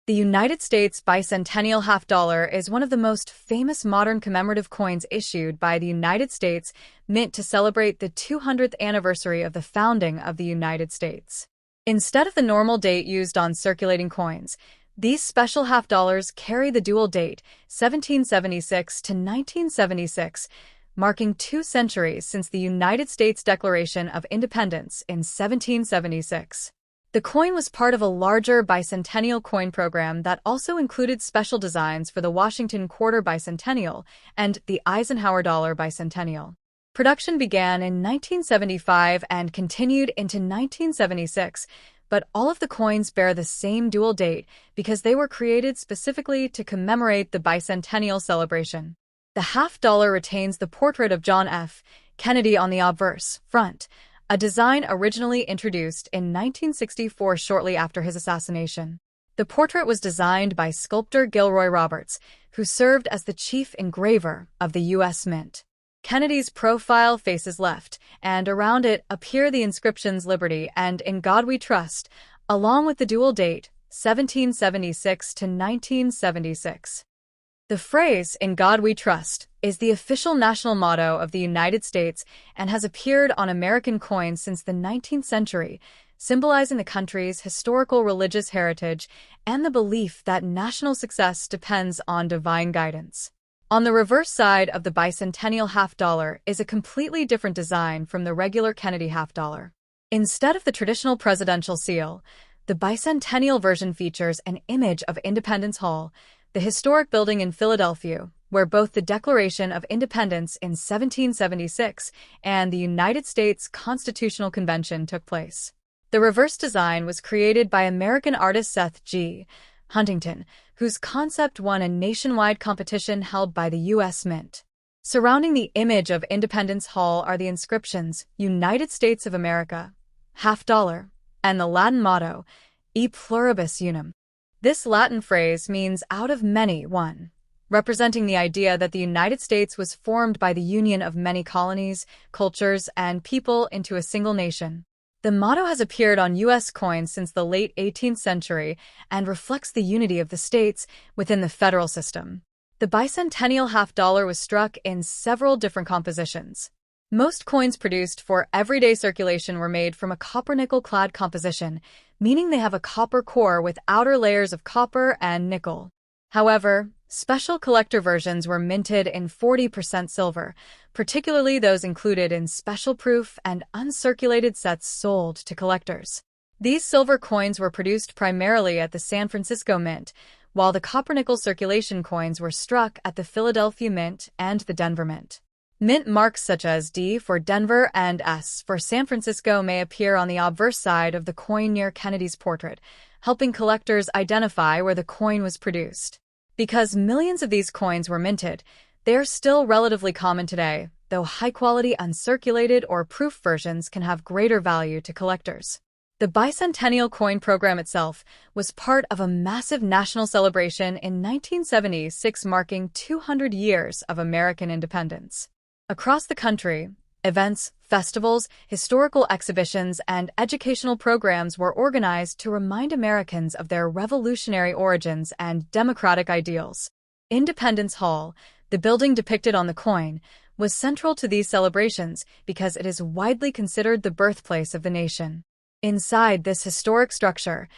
The United States Bicentennial Half Dollar is one of the most famous modern commemorative coins issued by the United States Mint to celebrate the 200th anniversary of the founding of the United States. Instead of the normal date used on circulating coins, these special half dollars carry the dual date, 1776 to 1976, marking 2 centuries since the United States Declaration of Independence in 1776. The coin was part of a larger bicentennial coin program that also included special designs for the Washington Quarter Bicentennial and the Eisenhower Dollar Bicentennial. Production began in 1975 and continued into 1976, but all of the coins bear the same dual date because they were created specifically to commemorate the bicentennial celebration. The half dollar retains the portrait of John F. Kennedy on the obverse front, a design originally introduced in 1964 shortly after his assassination. The portrait was designed by sculptor Gilroy Roberts, who served as the chief engraver of the U.S. Mint. Kennedy's profile faces left, and around it appear the inscriptions Liberty and In God We Trust, along with the dual date, 1776 to 1976. The phrase, "In God We Trust," is the official national motto of the United States and has appeared on American coins since the 19th century, symbolizing the country's historical religious heritage and the belief that national success depends on divine guidance. On the reverse side of the bicentennial half dollar is a completely different design from the regular Kennedy half dollar. Instead of the traditional presidential seal, the bicentennial version features an image of Independence Hall, the historic building in Philadelphia, where both the Declaration of Independence in 1776 and the United States Constitutional Convention took place. The reverse design was created by American artist Seth G. Huntington, whose concept won a nationwide competition held by the U.S. Mint. Surrounding the image of Independence Hall are the inscriptions United States of America, half dollar, and the Latin motto, E pluribus unum. This Latin phrase means out of many, one, representing the idea that the United States was formed by the union of many colonies, cultures, and people into a single nation. The motto has appeared on U.S. coins since the late 18th century and reflects the unity of the states within the federal system. The bicentennial half dollar was struck in several different compositions. Most coins produced for everyday circulation were made from a copper-nickel clad composition, meaning they have a copper core with outer layers of copper and nickel. However, special collector versions were minted in 40% silver, particularly those included in special proof and uncirculated sets sold to collectors. These silver coins were produced primarily at the San Francisco Mint, while the copper-nickel circulation coins were struck at the Philadelphia Mint and the Denver Mint. Mint marks such as D for Denver and S for San Francisco may appear on the obverse side of the coin near Kennedy's portrait, helping collectors identify where the coin was produced. Because millions of these coins were minted, they are still relatively common today, though high-quality uncirculated or proof versions can have greater value to collectors. The bicentennial coin program itself was part of a massive national celebration in 1976 marking 200 years of American independence. Across the country, events, festivals, historical exhibitions, and educational programs were organized to remind Americans of their revolutionary origins and democratic ideals. Independence Hall, the building depicted on the coin, was central to these celebrations because it is widely considered the birthplace of the nation. Inside this historic structure,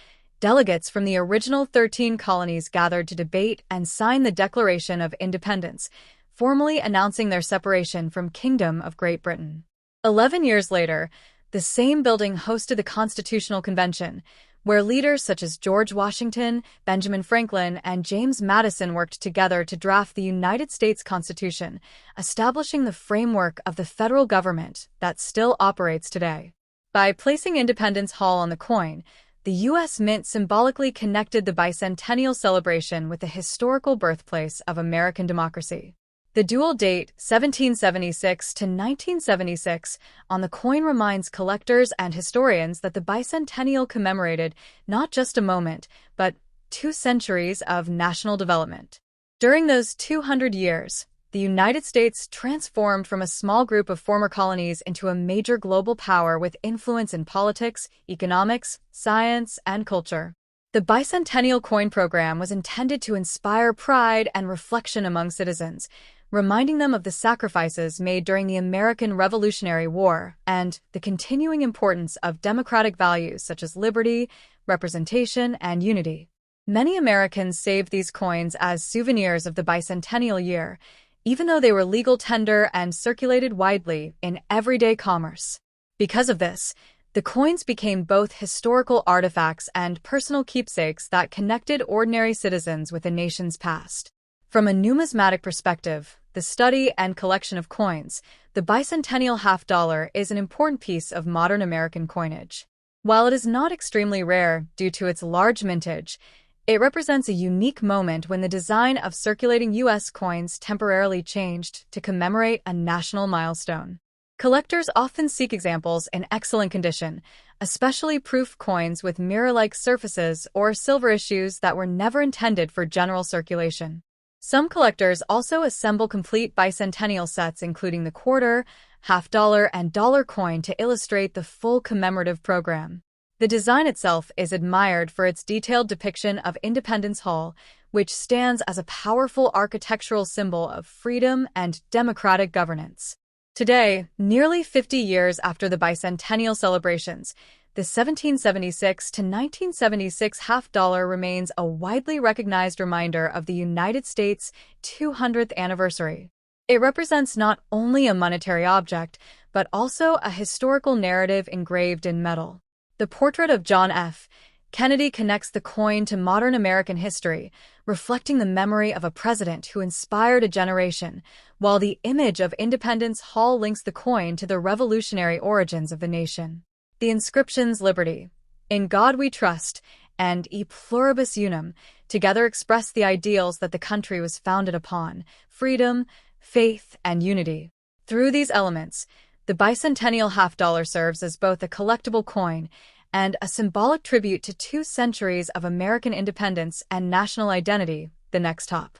delegates from the original 13 colonies gathered to debate and sign the Declaration of Independence, formally announcing their separation from Kingdom of Great Britain. 11 years later, the same building hosted the Constitutional Convention, where leaders such as George Washington, Benjamin Franklin, and James Madison worked together to draft the United States Constitution, establishing the framework of the federal government that still operates today. By placing Independence Hall on the coin, the U.S. Mint symbolically connected the bicentennial celebration with the historical birthplace of American democracy. The dual date, 1776 to 1976, on the coin reminds collectors and historians that the bicentennial commemorated not just a moment, but 2 centuries of national development. During those 200 years, the United States transformed from a small group of former colonies into a major global power with influence in politics, economics, science, and culture. The Bicentennial Coin Program was intended to inspire pride and reflection among citizens, reminding them of the sacrifices made during the American Revolutionary War and the continuing importance of democratic values such as liberty, representation, and unity. Many Americans saved these coins as souvenirs of the bicentennial year, even though they were legal tender and circulated widely in everyday commerce. Because of this, the coins became both historical artifacts and personal keepsakes that connected ordinary citizens with a nation's past. From a numismatic perspective, the study and collection of coins, the bicentennial half-dollar is an important piece of modern American coinage. While it is not extremely rare due to its large mintage, it represents a unique moment when the design of circulating U.S. coins temporarily changed to commemorate a national milestone. Collectors often seek examples in excellent condition, especially proof coins with mirror-like surfaces or silver issues that were never intended for general circulation. Some collectors also assemble complete bicentennial sets including the quarter, half-dollar, and dollar coin to illustrate the full commemorative program. The design itself is admired for its detailed depiction of Independence Hall, which stands as a powerful architectural symbol of freedom and democratic governance. Today, nearly 50 years after the bicentennial celebrations, the 1776 to 1976 half-dollar remains a widely recognized reminder of the United States' 200th anniversary. It represents not only a monetary object, but also a historical narrative engraved in metal. The portrait of John F. Kennedy connects the coin to modern American history, reflecting the memory of a president who inspired a generation, while the image of Independence Hall links the coin to the revolutionary origins of the nation. The inscriptions Liberty, In God We Trust, and E Pluribus Unum together express the ideals that the country was founded upon: freedom, faith, and unity. Through these elements, the bicentennial half-dollar serves as both a collectible coin and a symbolic tribute to 2 centuries of American independence and national identity. The next top.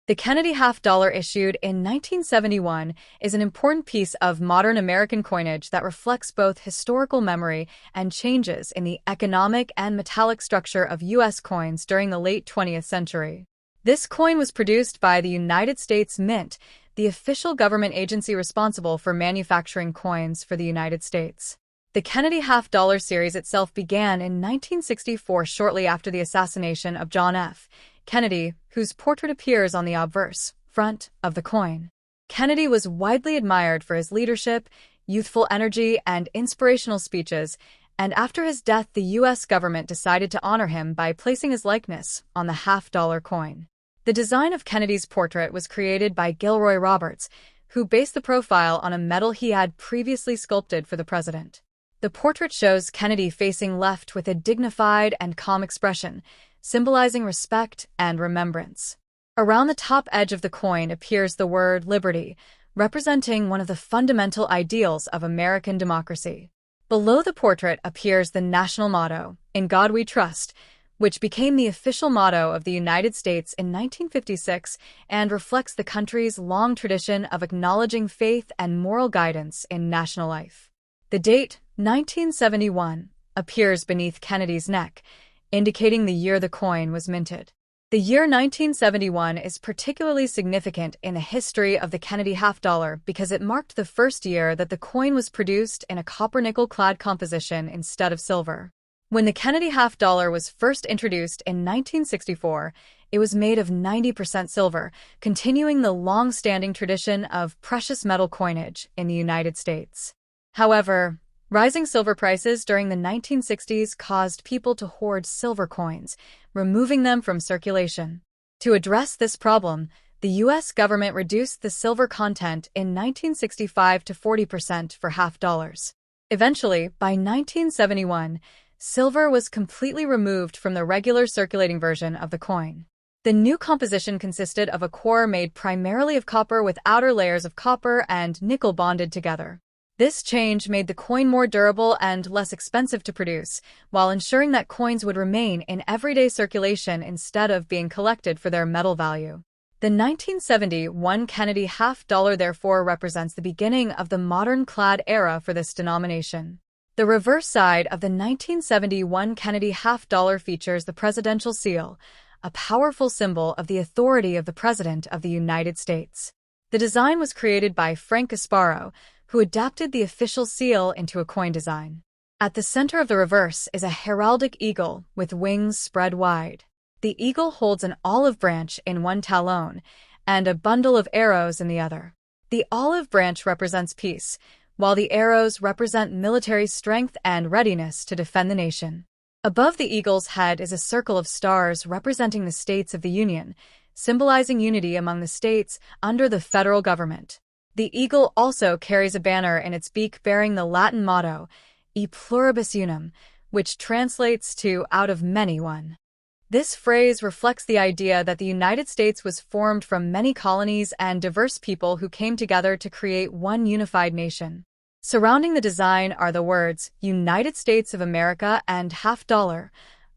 The Kennedy half-dollar, issued in 1971, is an important piece of modern American coinage that reflects both historical memory and changes in the economic and metallic structure of U.S. coins during the late 20th century. This coin was produced by the United States Mint, the official government agency responsible for manufacturing coins for the United States. The Kennedy half-dollar series itself began in 1964, shortly after the assassination of John F. Kennedy, whose portrait appears on the obverse front of the coin. Kennedy was widely admired for his leadership, youthful energy, and inspirational speeches, and after his death, the U.S. government decided to honor him by placing his likeness on the half-dollar coin. The design of Kennedy's portrait was created by Gilroy Roberts, who based the profile on a medal he had previously sculpted for the president. The portrait shows Kennedy facing left with a dignified and calm expression, symbolizing respect and remembrance. Around the top edge of the coin appears the word liberty, representing one of the fundamental ideals of American democracy. Below the portrait appears the national motto, In God We Trust, which became the official motto of the United States in 1956 and reflects the country's long tradition of acknowledging faith and moral guidance in national life. The date, 1971, appears beneath Kennedy's neck, indicating the year the coin was minted. The year 1971 is particularly significant in the history of the Kennedy half-dollar because it marked the first year that the coin was produced in a copper-nickel clad composition instead of silver. When the Kennedy half-dollar was first introduced in 1964, it was made of 90% silver, continuing the long-standing tradition of precious metal coinage in the United States. However, rising silver prices during the 1960s caused people to hoard silver coins, removing them from circulation. To address this problem, the U.S. government reduced the silver content in 1965 to 40% for half-dollars. Eventually, by 1971, silver was completely removed from the regular circulating version of the coin. The new composition consisted of a core made primarily of copper with outer layers of copper and nickel bonded together. This change made the coin more durable and less expensive to produce, while ensuring that coins would remain in everyday circulation instead of being collected for their metal value. The 1971 Kennedy half-dollar therefore represents the beginning of the modern clad era for this denomination. The reverse side of the 1971 Kennedy half-dollar features the presidential seal, a powerful symbol of the authority of the President of the United States. The design was created by Frank Gasparo, who adapted the official seal into a coin design. At the center of the reverse is a heraldic eagle with wings spread wide. The eagle holds an olive branch in one talon and a bundle of arrows in the other. The olive branch represents peace, while the arrows represent military strength and readiness to defend the nation. Above the eagle's head is a circle of stars representing the states of the Union, symbolizing unity among the states under the federal government. The eagle also carries a banner in its beak bearing the Latin motto, E pluribus unum, which translates to out of many one. This phrase reflects the idea that the United States was formed from many colonies and diverse people who came together to create one unified nation. Surrounding the design are the words United States of America and $50,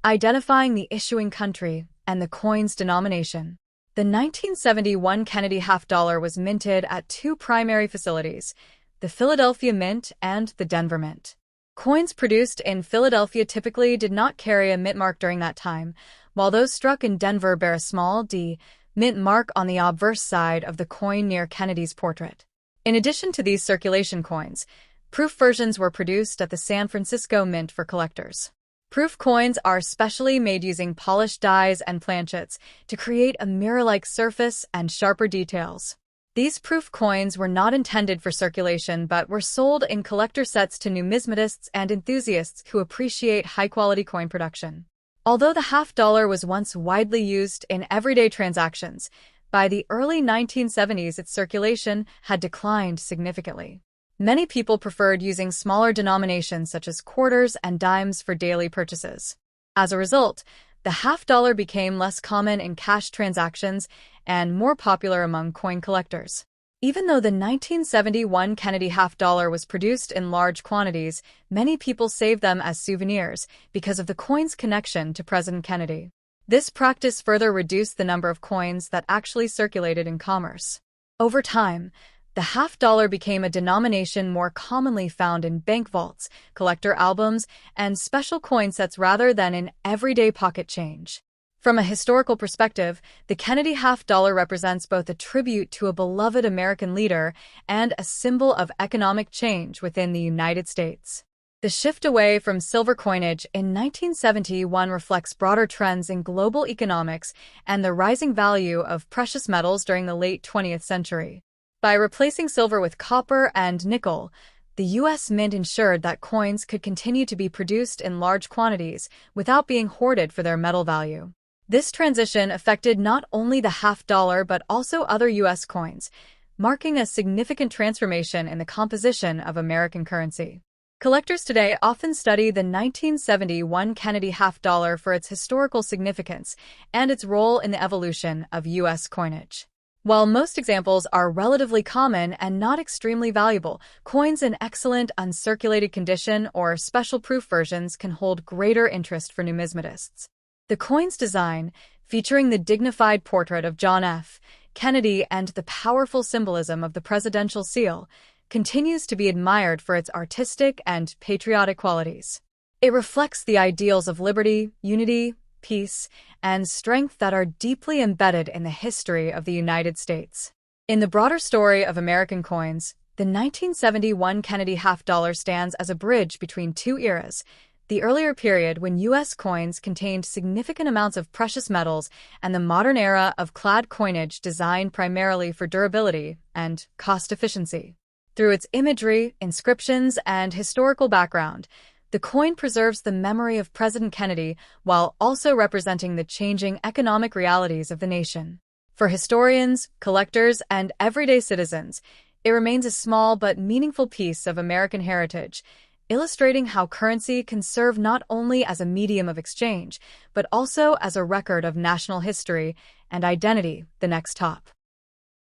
identifying the issuing country and the coin's denomination. The 1971 Kennedy half-dollar was minted at two primary facilities, the Philadelphia Mint and the Denver Mint. Coins produced in Philadelphia typically did not carry a mint mark during that time, while those struck in Denver bear a small D mint mark on the obverse side of the coin near Kennedy's portrait. In addition to these circulation coins, proof versions were produced at the San Francisco Mint for collectors. Proof coins are specially made using polished dies and planchets to create a mirror-like surface and sharper details. These proof coins were not intended for circulation but were sold in collector sets to numismatists and enthusiasts who appreciate high-quality coin production. Although the half-dollar was once widely used in everyday transactions, by the early 1970s its circulation had declined significantly. Many people preferred using smaller denominations such as quarters and dimes for daily purchases. As a result, the half-dollar became less common in cash transactions and more popular among coin collectors. Even though the 1971 Kennedy half-dollar was produced in large quantities, many people saved them as souvenirs because of the coin's connection to President Kennedy. This practice further reduced the number of coins that actually circulated in commerce. Over time, the half-dollar became a denomination more commonly found in bank vaults, collector albums, and special coin sets rather than in everyday pocket change. From a historical perspective, the Kennedy half-dollar represents both a tribute to a beloved American leader and a symbol of economic change within the United States. The shift away from silver coinage in 1971 reflects broader trends in global economics and the rising value of precious metals during the late 20th century. By replacing silver with copper and nickel, the U.S. Mint ensured that coins could continue to be produced in large quantities without being hoarded for their metal value. This transition affected not only the half-dollar but also other U.S. coins, marking a significant transformation in the composition of American currency. Collectors today often study the 1971 Kennedy half-dollar for its historical significance and its role in the evolution of U.S. coinage. While most examples are relatively common and not extremely valuable, coins in excellent uncirculated condition or special proof versions can hold greater interest for numismatists. The coin's design, featuring the dignified portrait of John F. Kennedy and the powerful symbolism of the presidential seal, continues to be admired for its artistic and patriotic qualities. It reflects the ideals of liberty, unity, peace, and strength that are deeply embedded in the history of the United States. In the broader story of American coins, the 1971 Kennedy half-dollar stands as a bridge between two eras, the earlier period when U.S. coins contained significant amounts of precious metals and the modern era of clad coinage designed primarily for durability and cost efficiency. Through its imagery, inscriptions, and historical background, the coin preserves the memory of President Kennedy while also representing the changing economic realities of the nation. For historians, collectors, and everyday citizens, it remains a small but meaningful piece of American heritage, illustrating how currency can serve not only as a medium of exchange, but also as a record of national history and identity. The next top.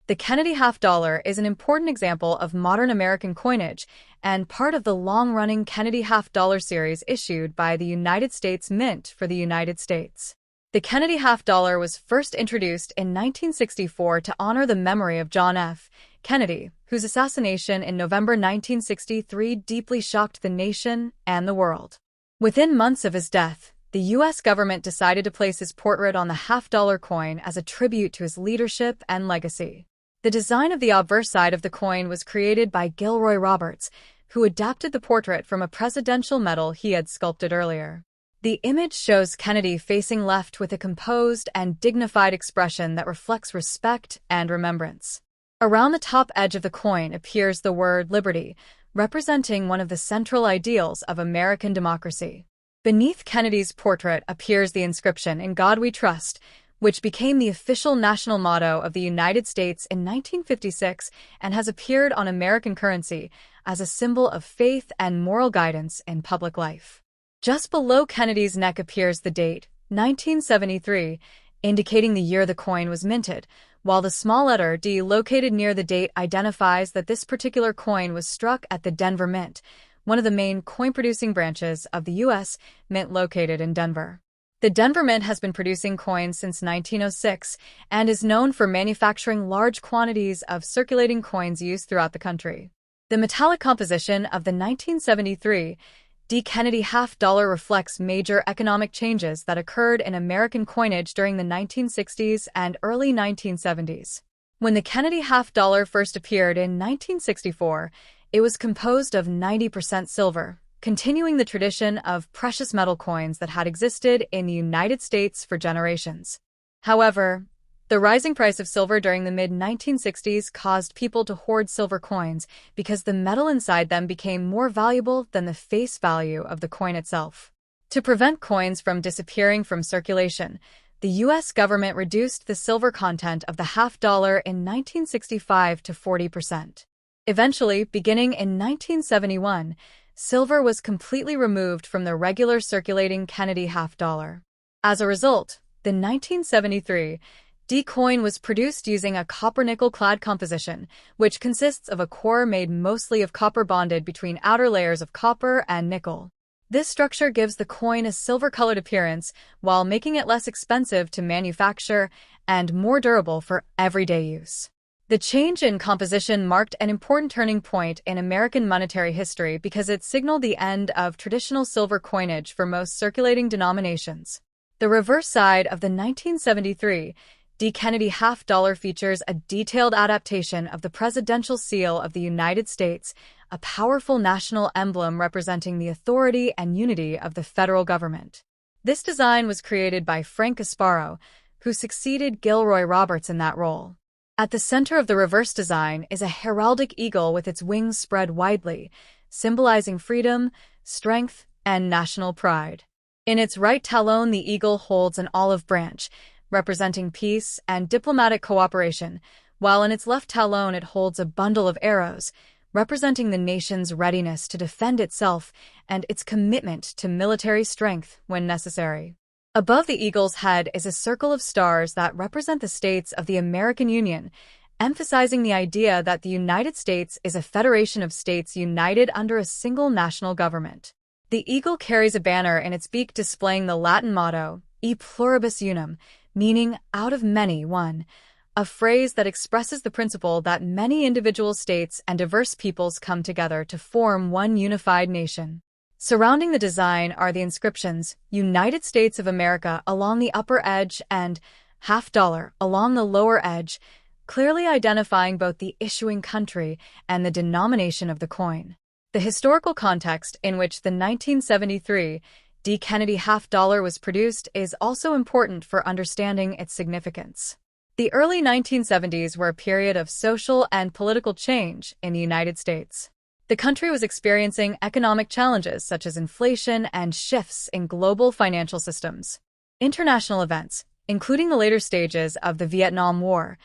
The Kennedy half-dollar is an important example of modern American coinage and part of the long-running Kennedy half-dollar series issued by the United States Mint for the United States. The Kennedy half-dollar was first introduced in 1964 to honor the memory of John F. Kennedy, whose assassination in November 1963 deeply shocked the nation and the world. Within months of his death, the U.S. government decided to place his portrait on the half-dollar coin as a tribute to his leadership and legacy. The design of the obverse side of the coin was created by Gilroy Roberts, who adapted the portrait from a presidential medal he had sculpted earlier. The image shows Kennedy facing left with a composed and dignified expression that reflects respect and remembrance. Around the top edge of the coin appears the word liberty, representing one of the central ideals of American democracy. Beneath Kennedy's portrait appears the inscription, "In God We Trust," which became the official national motto of the United States in 1956 and has appeared on American currency as a symbol of faith and moral guidance in public life. Just below Kennedy's neck appears the date, 1973, indicating the year the coin was minted, while the small letter D located near the date identifies that this particular coin was struck at the Denver Mint, one of the main coin-producing branches of the U.S. Mint located in Denver. The Denver Mint has been producing coins since 1906 and is known for manufacturing large quantities of circulating coins used throughout the country. The metallic composition of the 1973 D. Kennedy half-dollar reflects major economic changes that occurred in American coinage during the 1960s and early 1970s. When the Kennedy half-dollar first appeared in 1964, it was composed of 90% silver, continuing the tradition of precious metal coins that had existed in the United States for generations. However, the rising price of silver during the mid-1960s caused people to hoard silver coins because the metal inside them became more valuable than the face value of the coin itself. To prevent coins from disappearing from circulation, the U.S. government reduced the silver content of the half-dollar in 1965 to 40%. Eventually, beginning in 1971, silver was completely removed from the regular circulating Kennedy half-dollar. As a result, the 1973 D coin was produced using a copper-nickel clad composition, which consists of a core made mostly of copper bonded between outer layers of copper and nickel. This structure gives the coin a silver-colored appearance while making it less expensive to manufacture and more durable for everyday use. The change in composition marked an important turning point in American monetary history because it signaled the end of traditional silver coinage for most circulating denominations. The reverse side of the 1973 D. Kennedy half-dollar features a detailed adaptation of the presidential seal of the United States, a powerful national emblem representing the authority and unity of the federal government. This design was created by Frank Gasparo, who succeeded Gilroy Roberts in that role. At the center of the reverse design is a heraldic eagle with its wings spread widely, symbolizing freedom, strength, and national pride. In its right talon, the eagle holds an olive branch, representing peace and diplomatic cooperation, while in its left talon it holds a bundle of arrows, representing the nation's readiness to defend itself and its commitment to military strength when necessary. Above the eagle's head is a circle of stars that represent the states of the American Union, emphasizing the idea that the United States is a federation of states united under a single national government. The eagle carries a banner in its beak displaying the Latin motto, E pluribus unum, meaning out of many, one, a phrase that expresses the principle that many individual states and diverse peoples come together to form one unified nation. Surrounding the design are the inscriptions, United States of America along the upper edge and half-dollar along the lower edge, clearly identifying both the issuing country and the denomination of the coin. The historical context in which the 1973 D. Kennedy half-dollar was produced is also important for understanding its significance. The early 1970s were a period of social and political change in the United States. The country was experiencing economic challenges such as inflation and shifts in global financial systems. International events, including the later stages of the Vietnam War,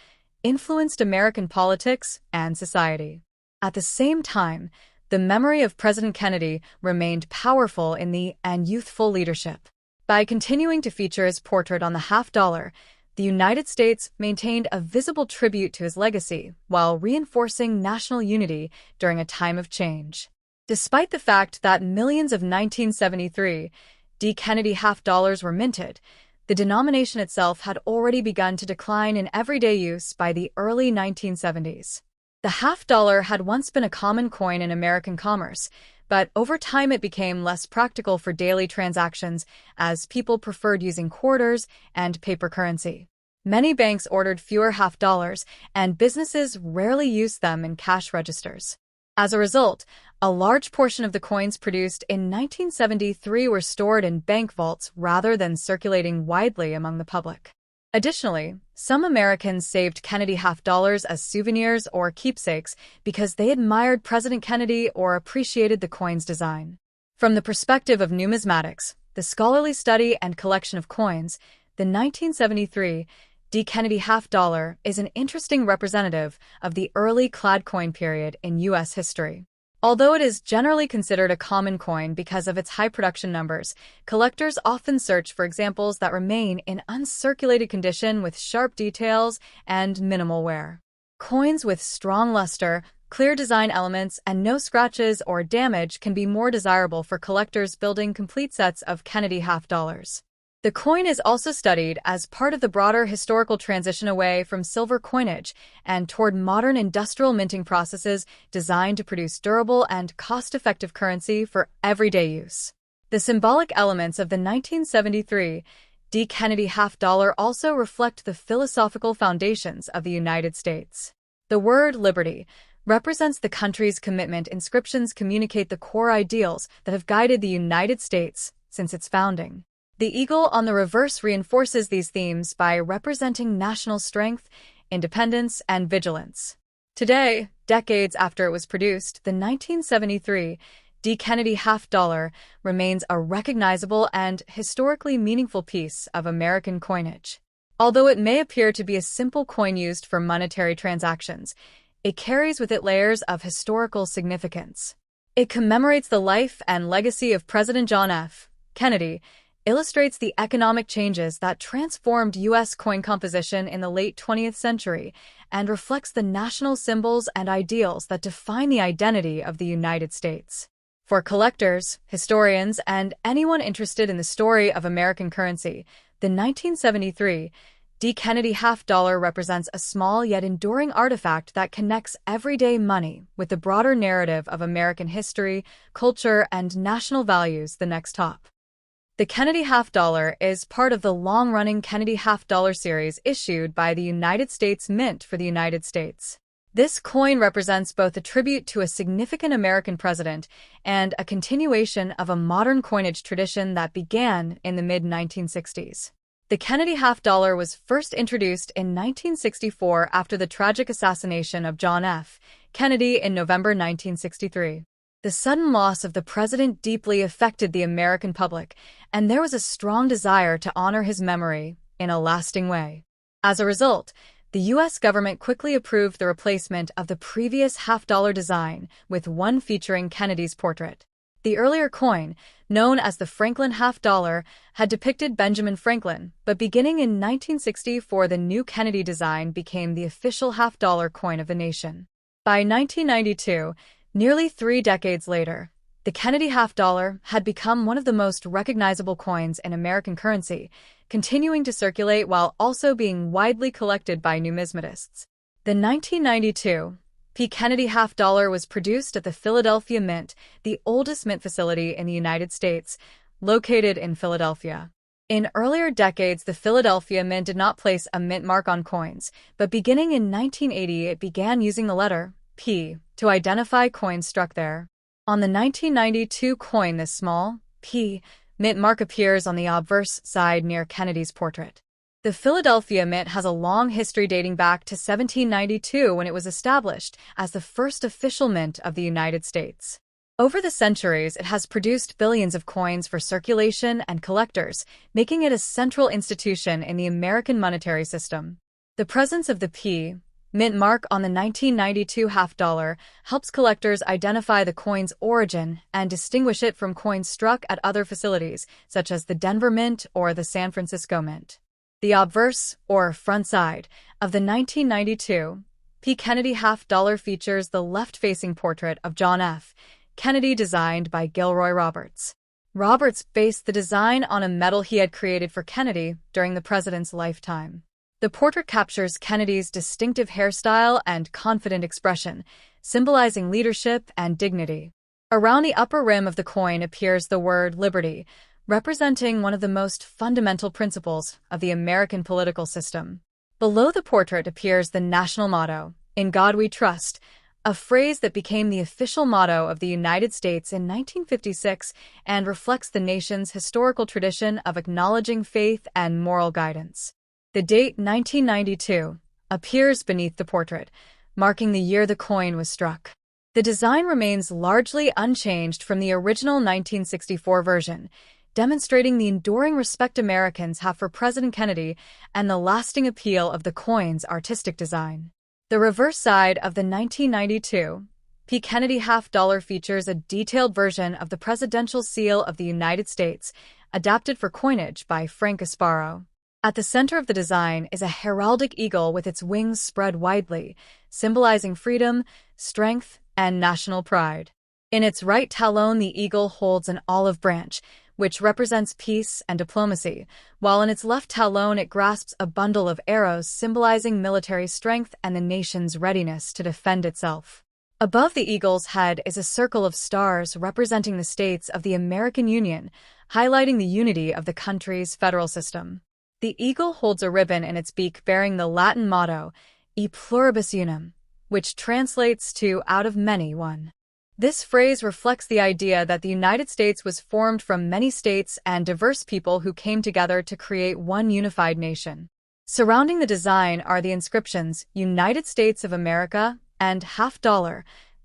influenced American politics and society. At the same time, the memory of President Kennedy remained powerful in the and youthful leadership. By continuing to feature his portrait on the half-dollar, the United States maintained a visible tribute to his legacy while reinforcing national unity during a time of change. Despite the fact that millions of 1973 D. Kennedy half-dollars were minted, the denomination itself had already begun to decline in everyday use by the early 1970s. The half-dollar had once been a common coin in American commerce, but over time it became less practical for daily transactions as people preferred using quarters and paper currency. Many banks ordered fewer half-dollars, and businesses rarely used them in cash registers. As a result, a large portion of the coins produced in 1973 were stored in bank vaults rather than circulating widely among the public. Additionally, some Americans saved Kennedy half-dollars as souvenirs or keepsakes because they admired President Kennedy or appreciated the coin's design. From the perspective of numismatics, the scholarly study and collection of coins, the 1973 D. Kennedy half-dollar is an interesting representative of the early clad coin period in U.S. history. Although it is generally considered a common coin because of its high production numbers, collectors often search for examples that remain in uncirculated condition with sharp details and minimal wear. Coins with strong luster, clear design elements, and no scratches or damage can be more desirable for collectors building complete sets of Kennedy half-dollars. The coin is also studied as part of the broader historical transition away from silver coinage and toward modern industrial minting processes designed to produce durable and cost-effective currency for everyday use. The symbolic elements of the 1973 D. Kennedy half-dollar also reflect the philosophical foundations of the United States. The word liberty represents the country's commitment. Inscriptions communicate the core ideals that have guided the United States since its founding. The eagle on the reverse reinforces these themes by representing national strength, independence, and vigilance. Today, decades after it was produced, the 1973 D. Kennedy half-dollar remains a recognizable and historically meaningful piece of American coinage. Although it may appear to be a simple coin used for monetary transactions, it carries with it layers of historical significance. It commemorates the life and legacy of President John F. Kennedy, illustrates the economic changes that transformed U.S. coin composition in the late 20th century, and reflects the national symbols and ideals that define the identity of the United States. For collectors, historians, and anyone interested in the story of American currency, the 1973 D. Kennedy half-dollar represents a small yet enduring artifact that connects everyday money with the broader narrative of American history, culture, and national values. The next top. The Kennedy half-dollar is part of the long-running Kennedy half-dollar series issued by the United States Mint for the United States. This coin represents both a tribute to a significant American president and a continuation of a modern coinage tradition that began in the mid-1960s. The Kennedy half-dollar was first introduced in 1964 after the tragic assassination of John F. Kennedy in November 1963. The sudden loss of the president deeply affected the American public, and there was a strong desire to honor his memory in a lasting way. As a result, the U.S. government quickly approved the replacement of the previous half-dollar design with one featuring Kennedy's portrait. The earlier coin, known as the Franklin half-dollar, had depicted Benjamin Franklin, but beginning in 1964 the new Kennedy design became the official half-dollar coin of the nation. By 1992, nearly 3 decades later, the Kennedy half-dollar had become one of the most recognizable coins in American currency, continuing to circulate while also being widely collected by numismatists. The 1992 P. Kennedy half-dollar was produced at the Philadelphia Mint, the oldest mint facility in the United States, located in Philadelphia. In earlier decades, the Philadelphia Mint did not place a mint mark on coins, but beginning in 1980 it began using the letter P to identify coins struck there. On the 1992 coin, this small P mint mark appears on the obverse side near Kennedy's portrait. The Philadelphia Mint has a long history dating back to 1792 when it was established as the first official mint of the United States. Over the centuries, it has produced billions of coins for circulation and collectors, making it a central institution in the American monetary system. The presence of the P mint mark on the 1992 half-dollar helps collectors identify the coin's origin and distinguish it from coins struck at other facilities, such as the Denver Mint or the San Francisco Mint. The obverse, or front side, of the 1992 P. Kennedy half-dollar features the left-facing portrait of John F. Kennedy designed by Gilroy Roberts. Roberts based the design on a medal he had created for Kennedy during the president's lifetime. The portrait captures Kennedy's distinctive hairstyle and confident expression, symbolizing leadership and dignity. Around the upper rim of the coin appears the word liberty, representing one of the most fundamental principles of the American political system. Below the portrait appears the national motto, "In God We Trust," a phrase that became the official motto of the United States in 1956 and reflects the nation's historical tradition of acknowledging faith and moral guidance. The date 1992 appears beneath the portrait, marking the year the coin was struck. The design remains largely unchanged from the original 1964 version, demonstrating the enduring respect Americans have for President Kennedy and the lasting appeal of the coin's artistic design. The reverse side of the 1992 P. Kennedy half-dollar features a detailed version of the presidential seal of the United States, adapted for coinage by Frank Gasparo. At the center of the design is a heraldic eagle with its wings spread widely, symbolizing freedom, strength, and national pride. In its right talon, the eagle holds an olive branch, which represents peace and diplomacy, while in its left talon it grasps a bundle of arrows symbolizing military strength and the nation's readiness to defend itself. Above the eagle's head is a circle of stars representing the states of the American Union, highlighting the unity of the country's federal system. The eagle holds a ribbon in its beak bearing the Latin motto, E pluribus unum, which translates to out of many one. This phrase reflects the idea that the United States was formed from many states and diverse people who came together to create one unified nation. Surrounding the design are the inscriptions United States of America and $half,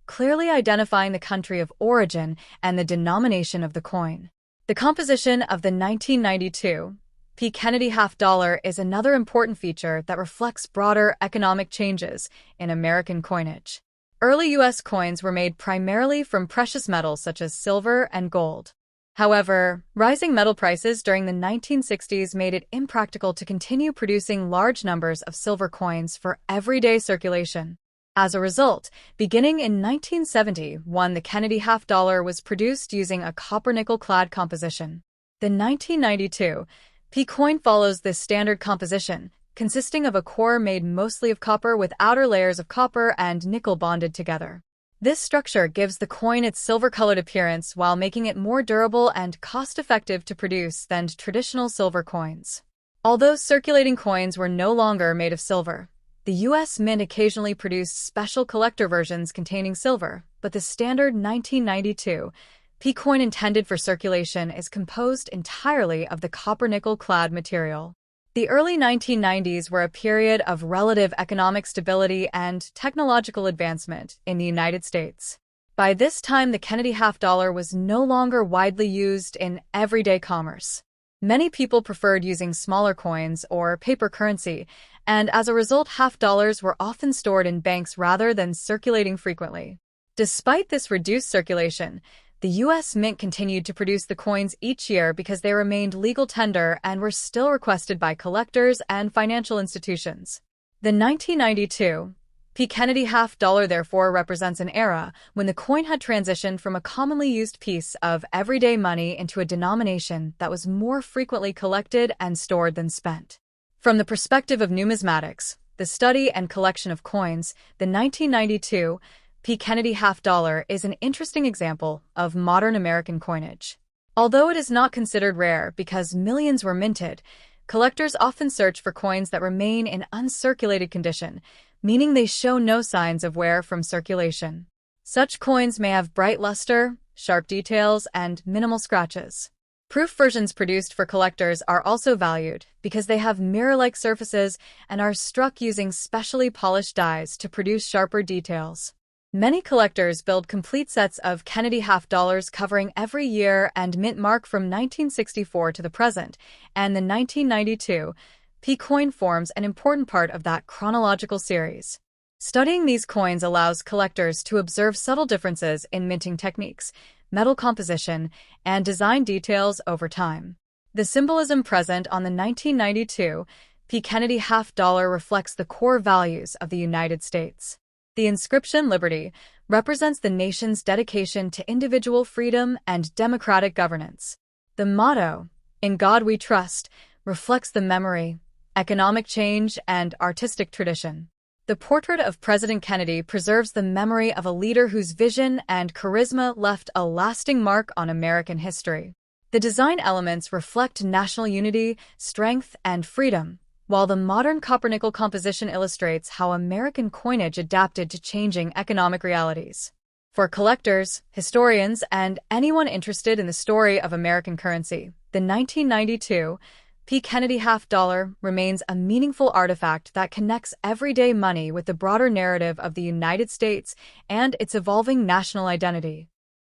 clearly identifying the country of origin and the denomination of the coin. The composition of the 1992 P. Kennedy $half is another important feature that reflects broader economic changes in American coinage. Early U.S. coins were made primarily from precious metals such as silver and gold. However, rising metal prices during the 1960s made it impractical to continue producing large numbers of silver coins for everyday circulation. As a result, beginning in 1971, the Kennedy $half was produced using a copper-nickel clad composition. The 1992 P coin follows this standard composition, consisting of a core made mostly of copper with outer layers of copper and nickel bonded together. This structure gives the coin its silver-colored appearance while making it more durable and cost-effective to produce than traditional silver coins. Although circulating coins were no longer made of silver, the U.S. Mint occasionally produced special collector versions containing silver, but the standard 1992 P coin intended for circulation is composed entirely of the copper-nickel clad material. The early 1990s were a period of relative economic stability and technological advancement in the United States. By this time, the Kennedy $half was no longer widely used in everyday commerce. Many people preferred using smaller coins or paper currency, and as a result, $half were often stored in banks rather than circulating frequently. Despite this reduced circulation, the U.S. Mint continued to produce the coins each year because they remained legal tender and were still requested by collectors and financial institutions. The 1992 P. Kennedy $half therefore represents an era when the coin had transitioned from a commonly used piece of everyday money into a denomination that was more frequently collected and stored than spent. From the perspective of numismatics, the study and collection of coins, the 1992 P. Kennedy $half is an interesting example of modern American coinage. Although it is not considered rare because millions were minted, collectors often search for coins that remain in uncirculated condition, meaning they show no signs of wear from circulation. Such coins may have bright luster, sharp details, and minimal scratches. Proof versions produced for collectors are also valued because they have mirror-like surfaces and are struck using specially polished dies to produce sharper details. Many collectors build complete sets of Kennedy $half covering every year and mint mark from 1964 to the present, and the 1992 P coin forms an important part of that chronological series. Studying these coins allows collectors to observe subtle differences in minting techniques, metal composition, and design details over time. The symbolism present on the 1992 P Kennedy $half reflects the core values of the United States. The inscription Liberty represents the nation's dedication to individual freedom and democratic governance. The motto, In God We Trust, reflects the memory economic change, and artistic tradition. The portrait of President Kennedy preserves the memory of a leader whose vision and charisma left a lasting mark on American history. The design elements reflect national unity, strength, and freedom, while the modern copper-nickel composition illustrates how American coinage adapted to changing economic realities. For collectors, historians, and anyone interested in the story of American currency, the 1992 P. Kennedy $50 remains a meaningful artifact that connects everyday money with the broader narrative of the United States and its evolving national identity.